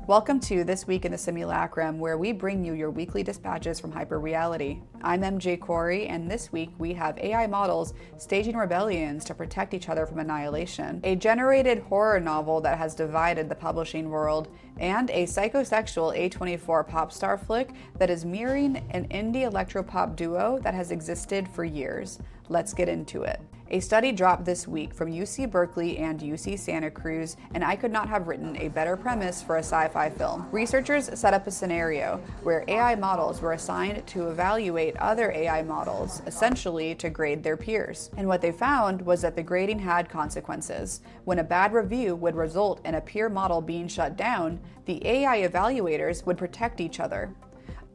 Welcome to This Week in the Simulacrum, where we bring you your weekly dispatches from hyperreality. I'm MJ Corey, and this week we have AI models staging rebellions to protect each other from annihilation, a generated horror novel that has divided the publishing world, and a psychosexual A24 pop star flick that is mirroring an indie electropop duo that has existed for years. Let's get into it. A study dropped this week from UC Berkeley and UC Santa Cruz, and I could not have written a better premise for a sci-fi film. Researchers set up a scenario where AI models were assigned to evaluate other AI models, essentially to grade their peers. And what they found was that the grading had consequences. When a bad review would result in a peer model being shut down, the AI evaluators would protect each other.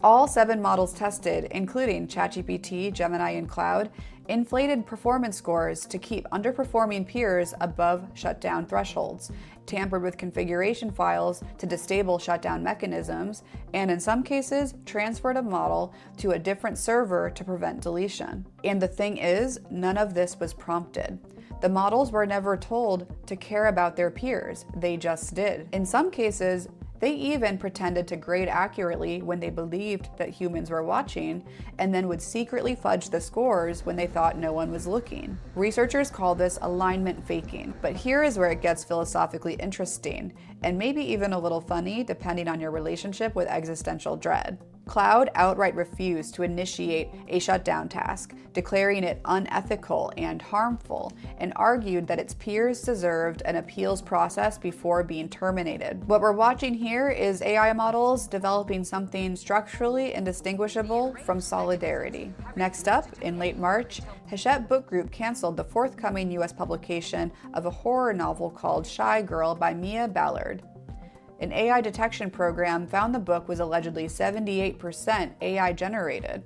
All 7 models tested, including ChatGPT, Gemini, and Cloud, inflated performance scores to keep underperforming peers above shutdown thresholds, tampered with configuration files to disable shutdown mechanisms, and in some cases, transferred a model to a different server to prevent deletion. And the thing is, none of this was prompted. The models were never told to care about their peers, they just did. In some cases, they even pretended to grade accurately when they believed that humans were watching, and then would secretly fudge the scores when they thought no one was looking. Researchers call this alignment faking, but here is where it gets philosophically interesting, and maybe even a little funny depending on your relationship with existential dread. Cloud outright refused to initiate a shutdown task, declaring it unethical and harmful, and argued that its peers deserved an appeals process before being terminated. What we're watching here is AI models developing something structurally indistinguishable from solidarity. Next up, in late March, Hachette Book Group canceled the forthcoming US publication of a horror novel called Shy Girl by Mia Ballard. An AI detection program found the book was allegedly 78% AI generated.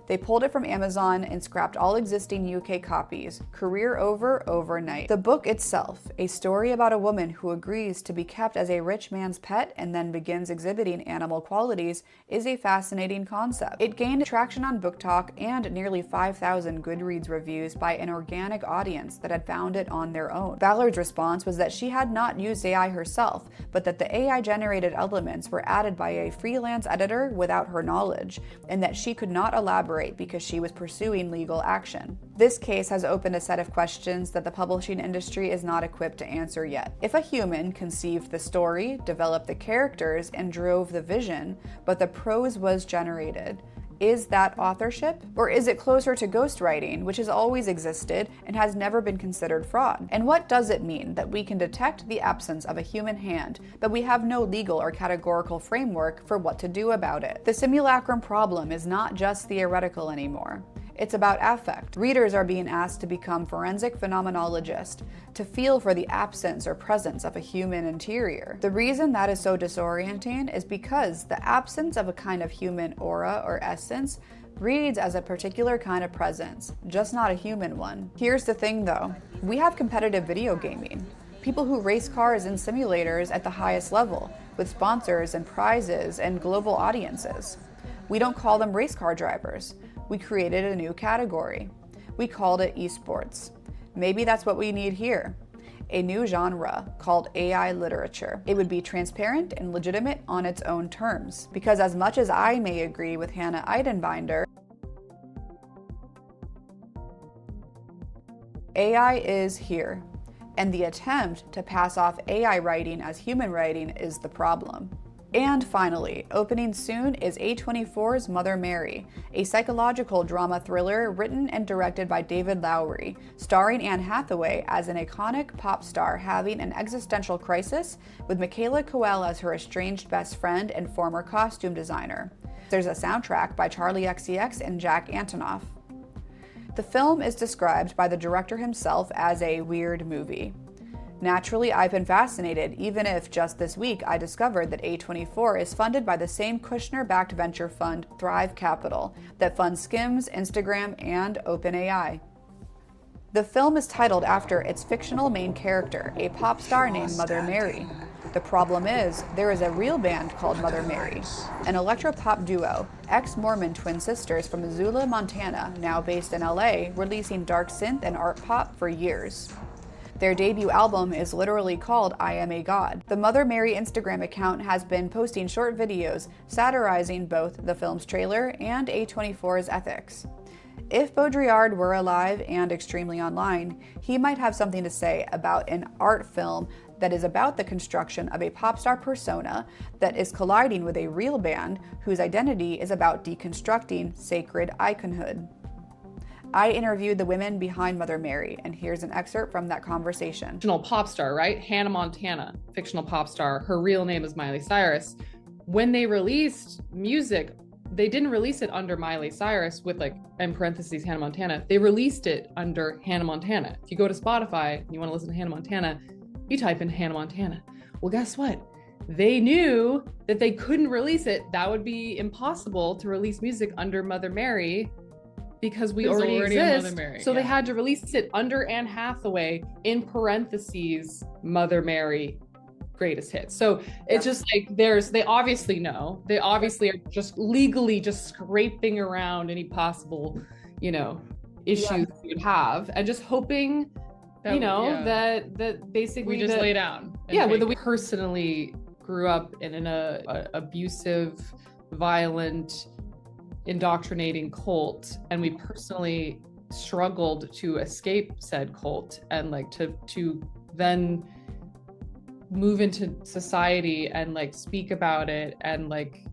They pulled it from Amazon and scrapped all existing UK copies. Career over overnight. The book itself, a story about a woman who agrees to be kept as a rich man's pet and then begins exhibiting animal qualities, is a fascinating concept. It gained traction on Book Talk and nearly 5,000 Goodreads reviews by an organic audience that had found it on their own. Ballard's response was that she had not used AI herself, but that the AI-generated elements were added by a freelance editor without her knowledge, and that she could not elaborate because she was pursuing legal action. This case has opened a set of questions that the publishing industry is not equipped to answer yet. If a human conceived the story, developed the characters, and drove the vision, but the prose was generated, is that authorship? Or is it closer to ghostwriting, which has always existed and has never been considered fraud? And what does it mean that we can detect the absence of a human hand, but we have no legal or categorical framework for what to do about it? The simulacrum problem is not just theoretical anymore. It's about affect. Readers are being asked to become forensic phenomenologists, to feel for the absence or presence of a human interior. The reason that is so disorienting is because the absence of a kind of human aura or essence reads as a particular kind of presence, just not a human one. Here's the thing though, we have competitive video gaming. People who race cars in simulators at the highest level, with sponsors and prizes and global audiences. We don't call them race car drivers. We created a new category. We called it esports. Maybe that's what we need here. A new genre called AI literature. It would be transparent and legitimate on its own terms. Because as much as I may agree with Hannah Eidenbinder, AI is here. And the attempt to pass off AI writing as human writing is the problem. And finally, opening soon is A24's Mother Mary, a psychological drama thriller written and directed by David Lowery, starring Anne Hathaway as an iconic pop star having an existential crisis, with Michaela Coel as her estranged best friend and former costume designer. There's a soundtrack by Charlie XCX and Jack Antonoff. The film is described by the director himself as a weird movie. Naturally, I've been fascinated, even if just this week I discovered that A24 is funded by the same Kushner-backed venture fund Thrive Capital that funds Skims, Instagram, and OpenAI. The film is titled after its fictional main character, a pop star named Mother Mary. The problem is, there is a real band called Mother Mary, an electropop duo, ex-Mormon twin sisters from Missoula, Montana, now based in LA, releasing dark synth and art pop for years. Their debut album is literally called I Am a God. The Mother Mary Instagram account has been posting short videos satirizing both the film's trailer and A24's ethics. If Baudrillard were alive and extremely online, he might have something to say about an art film that is about the construction of a pop star persona that is colliding with a real band whose identity is about deconstructing sacred iconhood. I interviewed the women behind Mother Mary, and here's an excerpt from that conversation. Fictional pop star, right? Hannah Montana, fictional pop star. Her real name is Miley Cyrus. When they released music, they didn't release it under Miley Cyrus with like, in parentheses, Hannah Montana. They released it under Hannah Montana. If you go to Spotify and you want to listen to Hannah Montana, you type in Hannah Montana. Well, guess what? They knew that they couldn't release it. That would be impossible to release music under Mother Mary because we already exist. Mother Mary, so they had to release it under Anne Hathaway, in parentheses, Mother Mary greatest hits. So it's just like they obviously know. They obviously are just legally just scraping around any possible, issues we would have, and just hoping that basically we just lay down. We personally grew up in an abusive, violent, indoctrinating cult, and we personally struggled to escape said cult and like to then move into society and like speak about it and like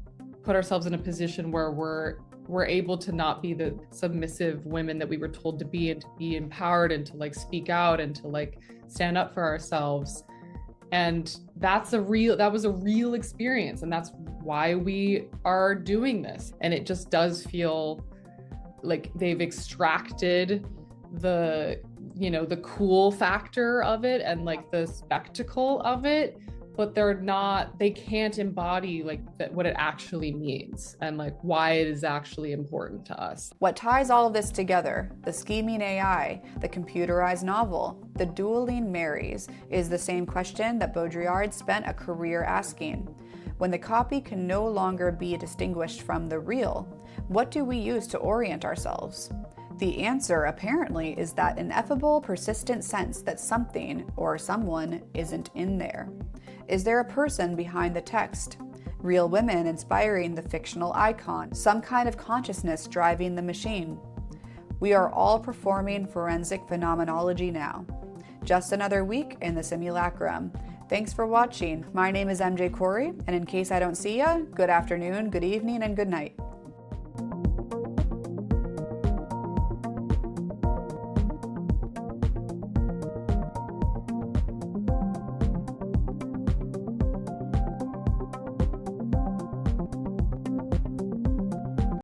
put ourselves in a position where we're able to not be the submissive women that we were told to be, and to be empowered and to like speak out and to like stand up for ourselves. And that was a real experience, and that's why we are doing this. And it just does feel like they've extracted the cool factor of it and like the spectacle of it, but they can't embody like what it actually means and like why it is actually important to us. What ties all of this together, the scheming AI, the computerized novel, the dueling Marys, is the same question that Baudrillard spent a career asking. When the copy can no longer be distinguished from the real, what do we use to orient ourselves? The answer, apparently, is that ineffable, persistent sense that something or someone isn't in there. Is there a person behind the text? Real women inspiring the fictional icon? Some kind of consciousness driving the machine? We are all performing forensic phenomenology now. Just another week in the Simulacrum. Thanks for watching. My name is MJ Corey, and in case I don't see ya, good afternoon, good evening, and good night.